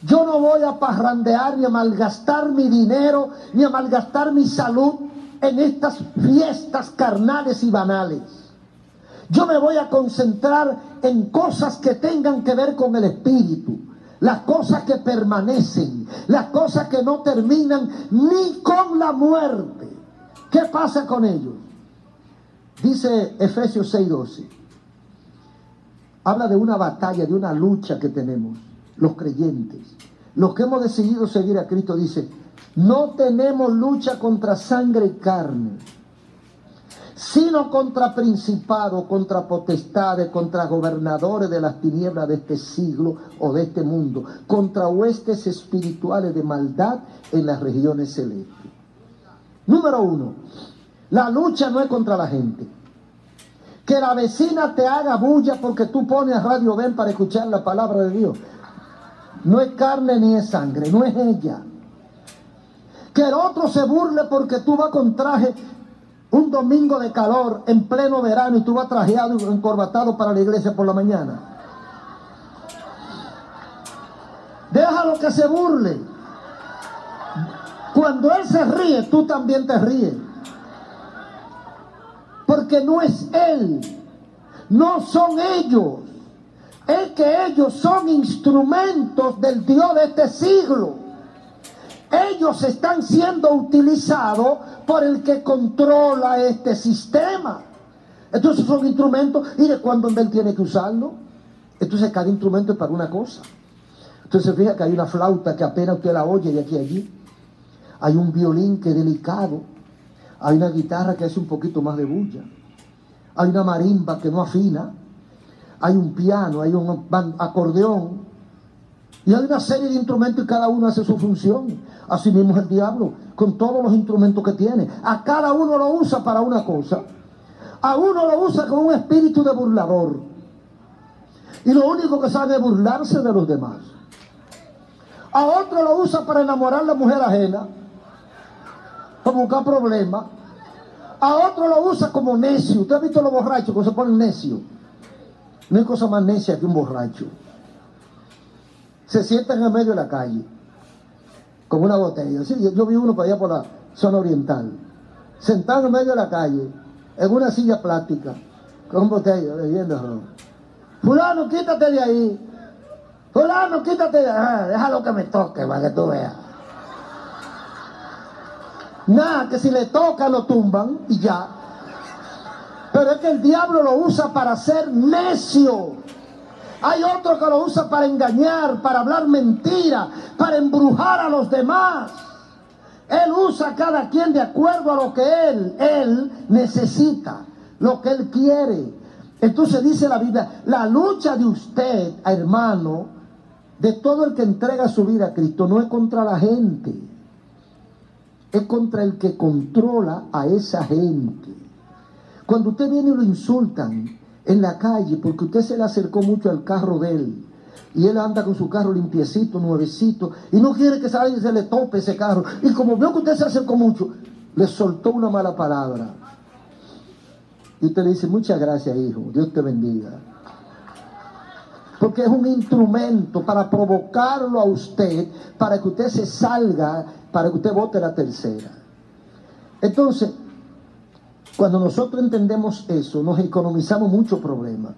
yo no voy a parrandear ni a malgastar mi dinero, ni a malgastar mi salud en estas fiestas carnales y banales. Yo me voy a concentrar en cosas que tengan que ver con el espíritu, las cosas que permanecen, las cosas que no terminan ni con la muerte. ¿Qué pasa con ellos? Dice Efesios 6:12. Habla de una batalla, de una lucha que tenemos los creyentes, los que hemos decidido seguir a Cristo. Dice, no tenemos lucha contra sangre y carne, sino contra principados, contra potestades, contra gobernadores de las tinieblas de este siglo o de este mundo, contra huestes espirituales de maldad en las regiones celestes. Número 1, la lucha no es contra la gente. Que la vecina te haga bulla porque tú pones a Radio Ben para escuchar la palabra de Dios. No es carne ni es sangre, no es ella. Que el otro se burle porque tú vas con traje un domingo de calor en pleno verano y tú vas trajeado y encorbatado para la iglesia por la mañana. Déjalo que se burle. Cuando él se ríe, tú también te ríes. Porque no es él, no son ellos, es que ellos son instrumentos del Dios de este siglo. Ellos están siendo utilizados por el que controla este sistema. Entonces son instrumentos, y de cuándo él tiene que usarlo. Entonces cada instrumento es para una cosa. Entonces fíjate que hay una flauta que apenas usted la oye de aquí a allí. Hay un violín que es delicado. Hay una guitarra que hace un poquito más de bulla. Hay una marimba que no afina. Hay un piano, hay un acordeón. Y hay una serie de instrumentos y cada uno hace su función. Así mismo es el diablo, con todos los instrumentos que tiene. A cada uno lo usa para una cosa. A uno lo usa con un espíritu de burlador. Y lo único que sabe es burlarse de los demás. A otro lo usa para enamorar a la mujer ajena, para buscar problemas. A otro lo usa como necio. ¿Usted ha visto los borrachos que se ponen necios? No hay cosa más necia que un borracho. Se sientan en medio de la calle con una botella. Sí, yo vi uno para allá por la zona oriental, sentado en medio de la calle en una silla plástica con botella bebiendo ron. Fulano, quítate de ahí. Fulano, quítate de ahí. Déjalo que me toque para que tú veas. Nada, que si le toca lo tumban y ya. Pero es que el diablo lo usa para ser necio. Hay otro que lo usa para engañar, para hablar mentira, para embrujar a los demás. Él usa a cada quien de acuerdo a lo que él necesita, lo que él quiere. Entonces dice la Biblia, la lucha de usted, hermano, de todo el que entrega su vida a Cristo, no es contra la gente. Es contra el que controla a esa gente. Cuando usted viene y lo insultan en la calle porque usted se le acercó mucho al carro de él y él anda con su carro limpiecito, nuevecito, y no quiere que alguien se le tope ese carro, y como veo que usted se acercó mucho, le soltó una mala palabra y usted le dice, muchas gracias, hijo, Dios te bendiga, porque es un instrumento para provocarlo a usted, para que usted se salga, para que usted vote la tercera. Entonces Cuando nosotros entendemos eso, nos economizamos mucho problema.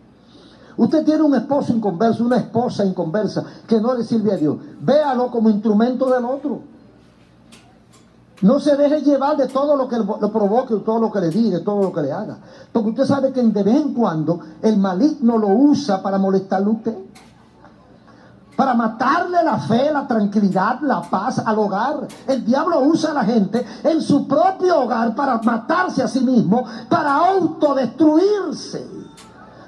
Usted tiene un esposo inconverso, una esposa inconversa que no le sirve a Dios. Véalo como instrumento del otro. No se deje llevar de todo lo que lo provoque, todo lo que le diga, todo lo que le haga. Porque usted sabe que de vez en cuando el maligno lo usa para molestarle a usted. Para matarle la fe, la tranquilidad, la paz al hogar. El diablo usa a la gente en su propio hogar para matarse a sí mismo, para autodestruirse.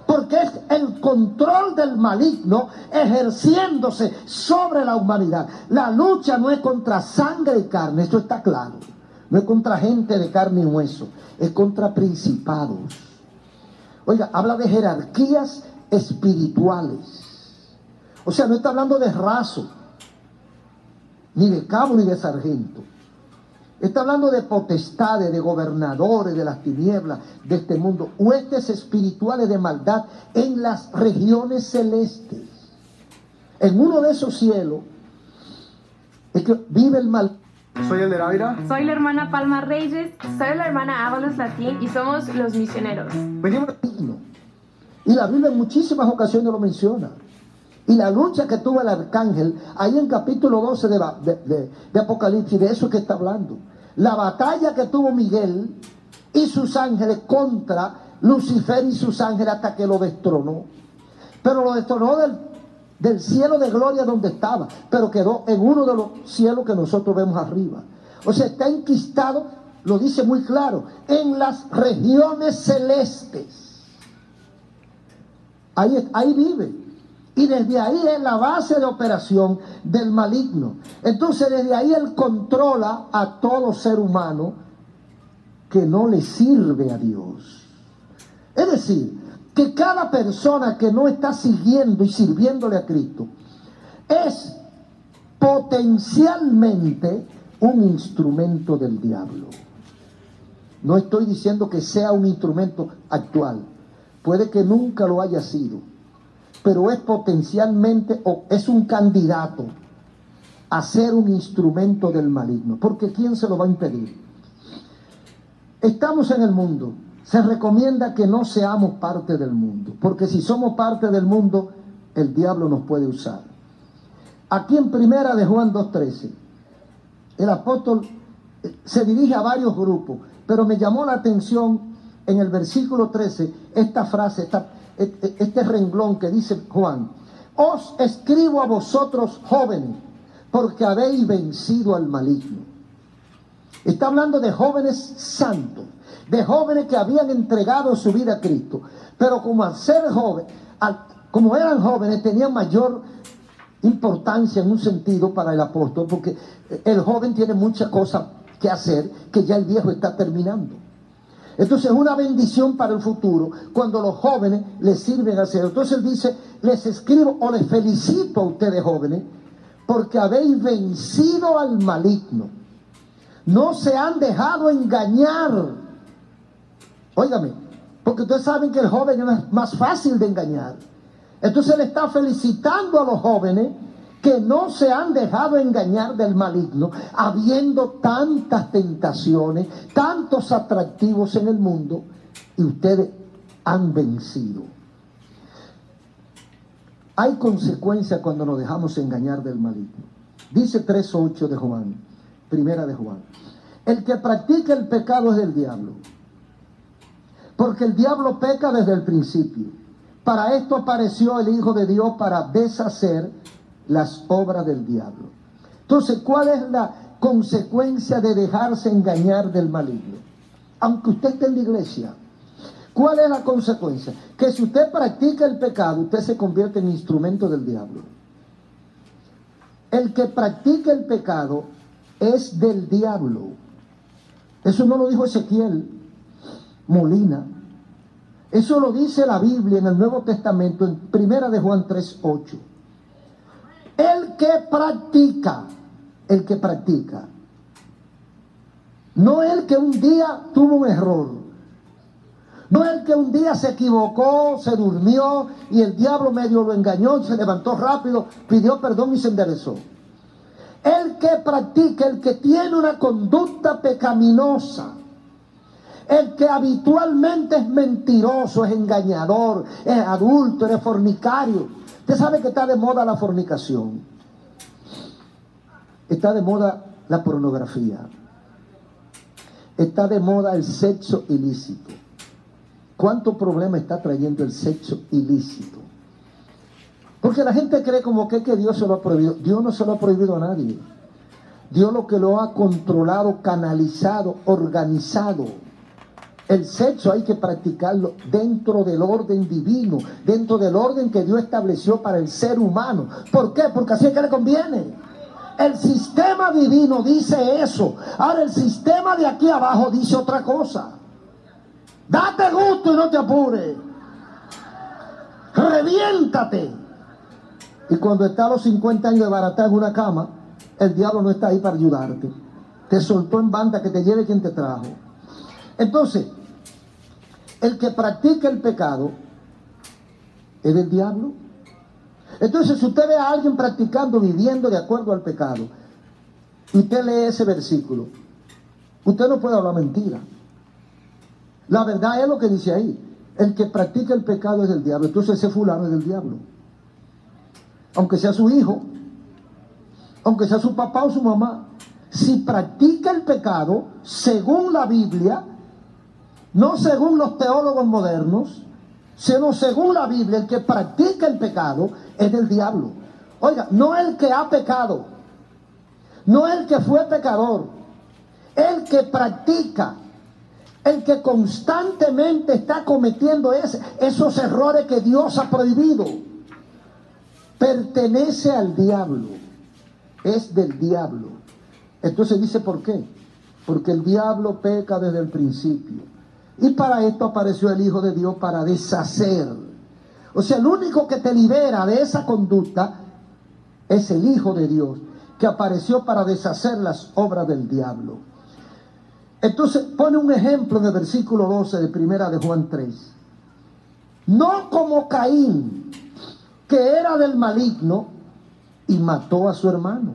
Porque es el control del maligno ejerciéndose sobre la humanidad. La lucha no es contra sangre y carne, esto está claro. No es contra gente de carne y hueso, es contra principados. Oiga, habla de jerarquías espirituales. O sea, no está hablando de raso, ni de cabo, ni de sargento. Está hablando de potestades, de gobernadores de las tinieblas de este mundo, huestes espirituales de maldad en las regiones celestes. En uno de esos cielos es que vive el mal. Soy el de Ávila. Soy la hermana Palma Reyes, soy la hermana Ábalos Latín y somos los misioneros. Venimos. Y la Biblia en muchísimas ocasiones lo menciona. Y la lucha que tuvo el arcángel, ahí en capítulo 12 de Apocalipsis, de eso que está hablando. La batalla que tuvo Miguel y sus ángeles contra Lucifer y sus ángeles hasta que lo destronó. Pero lo destronó del cielo de gloria donde estaba, pero quedó en uno de los cielos que nosotros vemos arriba. O sea, está enquistado, lo dice muy claro, en las regiones celestes. Ahí vive. Y desde ahí es la base de operación del maligno. Entonces desde ahí él controla a todo ser humano que no le sirve a Dios. Es decir, que cada persona que no está siguiendo y sirviéndole a Cristo es potencialmente un instrumento del diablo. No estoy diciendo que sea un instrumento actual. Puede que nunca lo haya sido. Pero es potencialmente, o es un candidato a ser un instrumento del maligno. Porque ¿quién se lo va a impedir? Estamos en el mundo. Se recomienda que no seamos parte del mundo. Porque si somos parte del mundo, el diablo nos puede usar. Aquí en Primera de Juan 2:13, el apóstol se dirige a varios grupos. Pero me llamó la atención en el versículo 13, esta frase, este renglón que dice Juan: os escribo a vosotros jóvenes, porque habéis vencido al maligno. Está hablando de jóvenes santos, de jóvenes que habían entregado su vida a Cristo, pero como al ser joven, como eran jóvenes, tenían mayor importancia en un sentido para el apóstol, porque el joven tiene muchas cosas que hacer que ya el viejo está terminando. Entonces es una bendición para el futuro cuando los jóvenes les sirven a hacer. Entonces él dice: les escribo o les felicito a ustedes jóvenes porque habéis vencido al maligno. No se han dejado engañar. Óigame, porque ustedes saben que el joven es más fácil de engañar. Entonces él está felicitando a los jóvenes que no se han dejado engañar del maligno, habiendo tantas tentaciones, tantos atractivos en el mundo, y ustedes han vencido. Hay consecuencias cuando nos dejamos engañar del maligno. Dice 3:8 de Juan, Primera de Juan: el que practica el pecado es del diablo, porque el diablo peca desde el principio. Para esto apareció el Hijo de Dios, para deshacer las obras del diablo. Entonces, ¿cuál es la consecuencia de dejarse engañar del maligno? Aunque usted esté en la iglesia, ¿cuál es la consecuencia? Que si usted practica el pecado, usted se convierte en instrumento del diablo. El que practica el pecado es del diablo. Eso no lo dijo Ezequiel Molina. Eso lo dice la Biblia en el Nuevo Testamento, en Primera de Juan 3:8. El que practica, no el que un día tuvo un error, no el que un día se equivocó, se durmió y el diablo medio lo engañó y se levantó rápido, pidió perdón y se enderezó. El que practica, el que tiene una conducta pecaminosa, El que habitualmente es mentiroso, es engañador, es adúltero, es fornicario. Usted sabe que está de moda la fornicación. Está de moda la pornografía. Está de moda el sexo ilícito. ¿Cuánto problema está trayendo el sexo ilícito? Porque la gente cree como que Dios se lo ha prohibido. Dios no se lo ha prohibido a nadie. Dios lo que lo ha controlado, canalizado, organizado. El sexo hay que practicarlo dentro del orden divino, dentro del orden que Dios estableció para el ser humano. ¿Por qué? Porque así es que le conviene. El sistema divino dice eso. Ahora el sistema de aquí abajo dice otra cosa. Date gusto y no te apures. Reviéntate. Y cuando está a los 50 años de baratar en una cama, el diablo no está ahí para ayudarte. Te soltó en banda, que te lleve quien te trajo. Entonces, el que practica el pecado es del diablo. Entonces, si usted ve a alguien practicando, viviendo de acuerdo al pecado, y usted lee ese versículo, usted no puede hablar mentira. La verdad es lo que dice ahí. El que practica el pecado es del diablo. Entonces ese fulano es del diablo. Aunque sea su hijo, aunque sea su papá o su mamá, si practica el pecado, según la Biblia, no según los teólogos modernos, sino según la Biblia, el que practica el pecado es del diablo. Oiga, no el que ha pecado, no el que fue pecador, el que practica, el que constantemente está cometiendo esos errores que Dios ha prohibido, pertenece al diablo, es del diablo. Entonces dice, ¿por qué? Porque el diablo peca desde el principio. Y para esto apareció el Hijo de Dios, para deshacer. O sea, el único que te libera de esa conducta es el Hijo de Dios, que apareció para deshacer las obras del diablo. Entonces pone un ejemplo en el versículo 12 de primera de Juan 3. No como Caín, que era del maligno y mató a su hermano.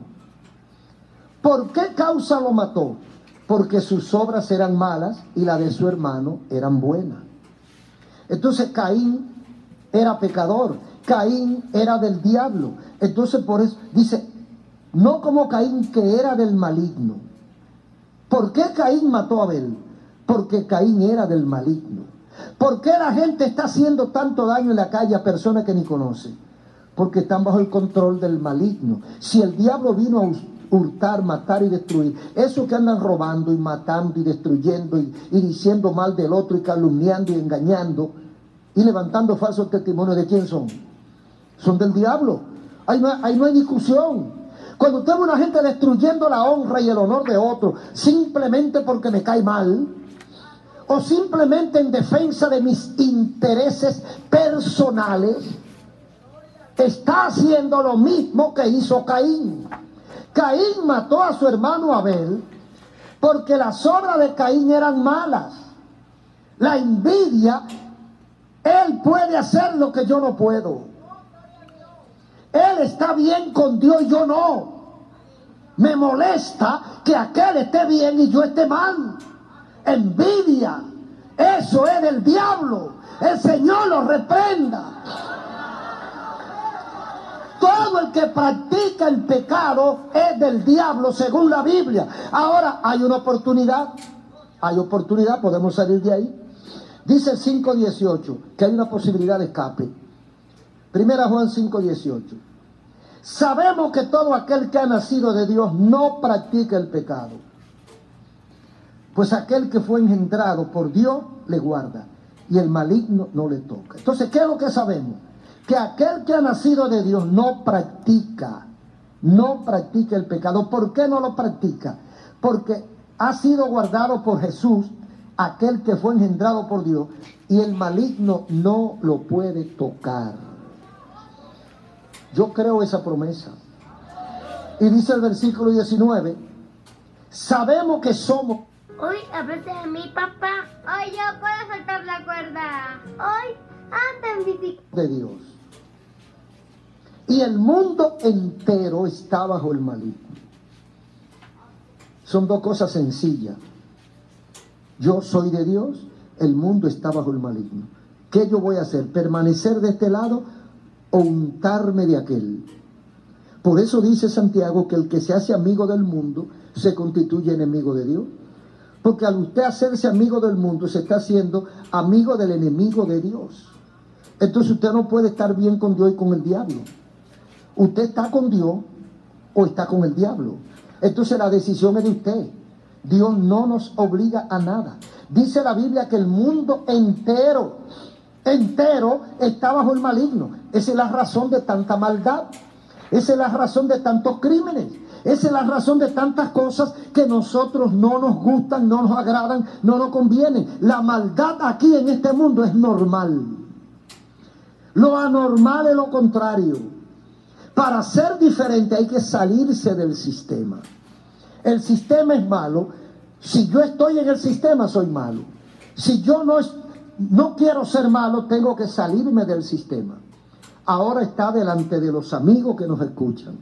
¿Por qué causa lo mató? Porque sus obras eran malas y las de su hermano eran buenas. Entonces Caín era pecador, Caín era del diablo. Entonces por eso dice, no como Caín, que era del maligno. ¿Por qué Caín mató a Abel? Porque Caín era del maligno. ¿Por qué la gente está haciendo tanto daño en la calle a personas que ni conocen? Porque están bajo el control del maligno. Si el diablo vino a hurtar, matar y destruir, esos que andan robando y matando y destruyendo y diciendo mal del otro y calumniando y engañando y levantando falsos testimonios, ¿de quién son? Son del diablo. Ahí no hay discusión. Cuando usted ve a una gente destruyendo la honra y el honor de otro simplemente porque me cae mal, o simplemente en defensa de mis intereses personales, está haciendo lo mismo que hizo Caín. Caín mató a su hermano Abel porque las obras de Caín eran malas. La envidia, él puede hacer lo que yo no puedo. Él está bien con Dios y yo no. Me molesta que aquel esté bien y yo esté mal. Envidia, eso es del diablo. El Señor lo reprenda. Todo el que practica el pecado es del diablo, según la Biblia. Ahora hay una oportunidad. Hay oportunidad, podemos salir de ahí. Dice el 5:18 que hay una posibilidad de escape. Primera Juan 5:18. Sabemos que todo aquel que ha nacido de Dios no practica el pecado, pues aquel que fue engendrado por Dios le guarda y el maligno no le toca. Entonces, ¿qué es lo que sabemos? Que aquel que ha nacido de Dios no practica el pecado. ¿Por qué no lo practica? Porque ha sido guardado por Jesús, aquel que fue engendrado por Dios, y el maligno no lo puede tocar. Yo creo esa promesa. Y dice el versículo 19, sabemos que somos... Hoy hablaste de mi papá. Hoy yo puedo saltar la cuerda. Hoy anda en bicicleta. de Dios. Y el mundo entero está bajo el maligno. Son dos cosas sencillas. Yo soy de Dios, el mundo está bajo el maligno. ¿Qué yo voy a hacer? ¿Permanecer de este lado o untarme de aquel? Por eso dice Santiago que el que se hace amigo del mundo se constituye enemigo de Dios. Porque al usted hacerse amigo del mundo, se está haciendo amigo del enemigo de Dios. Entonces usted no puede estar bien con Dios y con el diablo. Usted está con Dios o está con el diablo. Entonces la decisión es de usted. Dios no nos obliga a nada. Dice la Biblia que el mundo entero está bajo el maligno. Esa es la razón de tanta maldad. Esa es la razón de tantos crímenes. Esa es la razón de tantas cosas que nosotros no nos gustan, no nos agradan, no nos convienen. La maldad aquí en este mundo es normal. Lo anormal es lo contrario. Para ser diferente hay que salirse del sistema. El sistema es malo. Si yo estoy en el sistema, soy malo. Si yo no quiero ser malo, tengo que salirme del sistema. Ahora está delante de los amigos que nos escuchan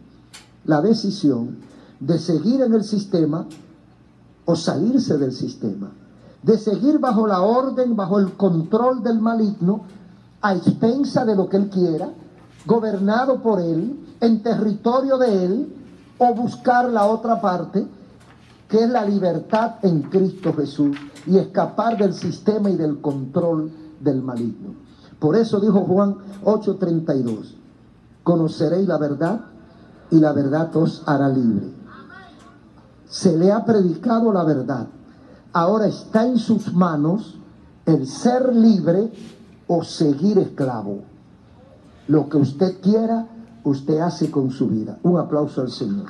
la decisión de seguir en el sistema o salirse del sistema. De seguir bajo la orden, bajo el control del maligno, a expensa de lo que él quiera, gobernado por él, en territorio de él, o buscar la otra parte, que es la libertad en Cristo Jesús, y escapar del sistema y del control del maligno. Por eso dijo Juan 8:32, conoceréis la verdad y la verdad os hará libre. Se le ha predicado la verdad. Ahora está en sus manos el ser libre o seguir esclavo. Lo que usted quiera, usted hace con su vida. Un aplauso al Señor.